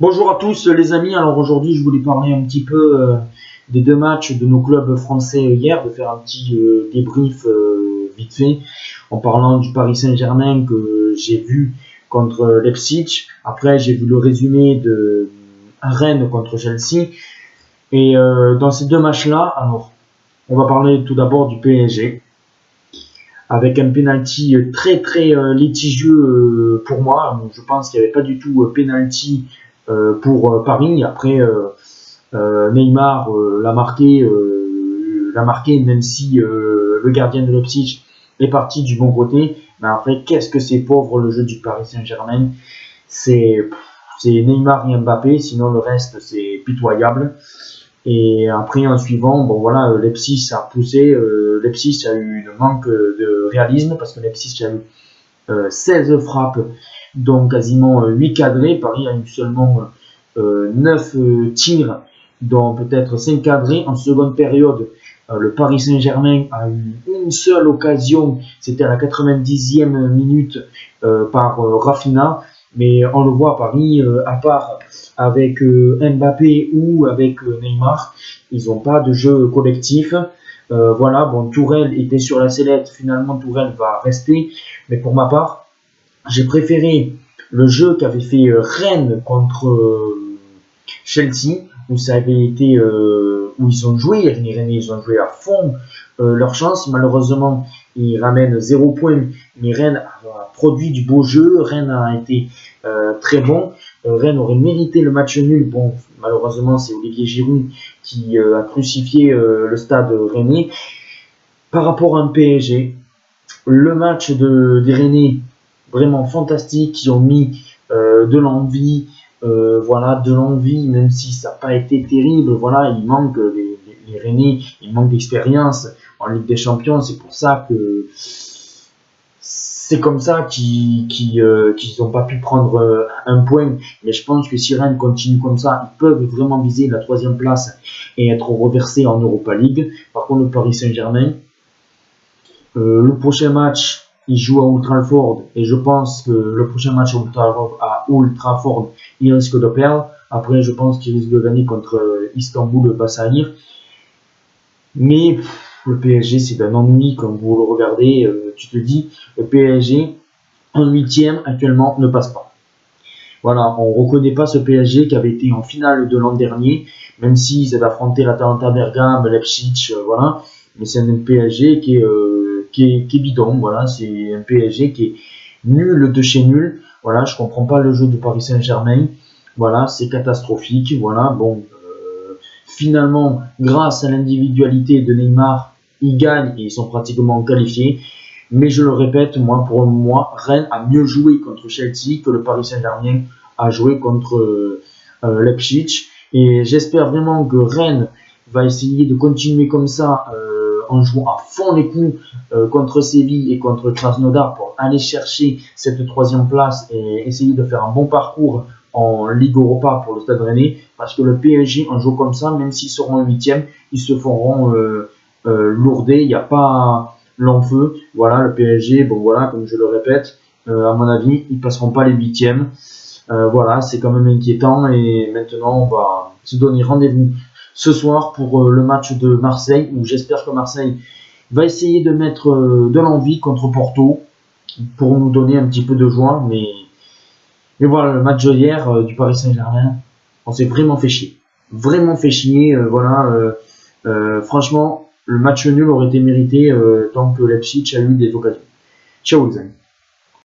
Bonjour à tous les amis, alors aujourd'hui je voulais parler un petit peu des deux matchs de nos clubs français hier, de faire un petit débrief vite fait en parlant du Paris Saint-Germain que j'ai vu contre Leipzig. Après j'ai vu le résumé de Rennes contre Chelsea et dans ces deux matchs-là, alors on va parler tout d'abord du PSG avec un penalty très litigieux pour moi. Je pense qu'il n'y avait pas du tout penalty pour Paris. Après, Neymar l'a marqué, même si le gardien de Leipzig est parti du bon côté. Mais après, qu'est-ce que c'est pauvre le jeu du Paris Saint-Germain. C'est Neymar et Mbappé, sinon le reste c'est pitoyable. Et après, en suivant, bon voilà, Leipzig a poussé. Leipzig a eu un manque de réalisme parce que Leipzig a eu 16 frappes, donc quasiment 8 cadrés. Paris a eu seulement 9 tirs, dont peut-être 5 cadrés. En seconde période, le Paris Saint-Germain a eu une seule occasion, c'était à la 90e minute par Rafinha. Mais on le voit, Paris, à part avec Mbappé ou avec Neymar, ils n'ont pas de jeu collectif. Voilà, bon, Tourelle était sur la sellette, finalement Tourelle va rester, mais pour ma part, j'ai préféré le jeu qu'avait fait Rennes contre Chelsea, où ça avait été, où ils ont joué, les Rennais, ils ont joué à fond leur chance. Malheureusement, ils ramènent 0 point, mais Rennes a produit du beau jeu, Rennes a été très bon. Rennes aurait mérité le match nul. Bon, malheureusement, c'est Olivier Giroud qui a crucifié le stade rennais. Par rapport à un PSG, le match des Rennais, vraiment fantastique, qui ont mis de l'envie, voilà, de l'envie, même si ça n'a pas été terrible. Voilà, il manque les Rennais, il manque d'expérience en Ligue des Champions. C'est pour ça que c'est comme ça qu'ils n'ont pas pu prendre un point. Mais je pense que si Rennes continue comme ça, ils peuvent vraiment viser la 3e place et être reversés en Europa League. Par contre, le Paris Saint-Germain, le prochain match, il joue à Old Trafford et je pense que le prochain match à Old Trafford, il risque de perdre. Après, je pense qu'il risque de gagner contre Istanbul Basaksehir. Mais le PSG, c'est un ennui quand vous le regardez. Tu te dis, le PSG, en 8e actuellement, ne passe pas. Voilà, on ne reconnaît pas ce PSG qui avait été en finale de l'an dernier, même s'ils avaient affronté l'Atalanta Bergame, Leipzig, voilà. Mais c'est un PSG qui est bidon, voilà. C'est un PSG qui est nul de chez nul. Voilà, je comprends pas le jeu de Paris Saint-Germain. Voilà, c'est catastrophique. Voilà, bon. Finalement, grâce à l'individualité de Neymar, ils gagnent et ils sont pratiquement qualifiés. Mais je le répète, pour moi, Rennes a mieux joué contre Chelsea que le Paris Saint-Germain a joué contre Leipzig. Et j'espère vraiment que Rennes va essayer de continuer comme ça en jouant à fond les coups contre Séville et contre Krasnodar pour aller chercher cette 3e place et essayer de faire un bon parcours en Ligue Europa pour le Stade Rennais. Parce que le PSG, en jouant comme ça, même s'ils seront en 8e, ils se feront lourder. Il n'y a pas l'enfeu. Voilà, le PSG, bon voilà, comme je le répète, à mon avis, ils passeront pas les 8e. Voilà, c'est quand même inquiétant et maintenant on va se donner rendez-vous ce soir pour le match de Marseille où j'espère que Marseille va essayer de mettre de l'envie contre Porto pour nous donner un petit peu de joie. Mais voilà, le match d'hier du Paris Saint-Germain, on s'est vraiment fait chier. Vraiment fait chier, voilà. Franchement, le match nul aurait été mérité tant que Leipzig a eu des occasions. Ciao les amis.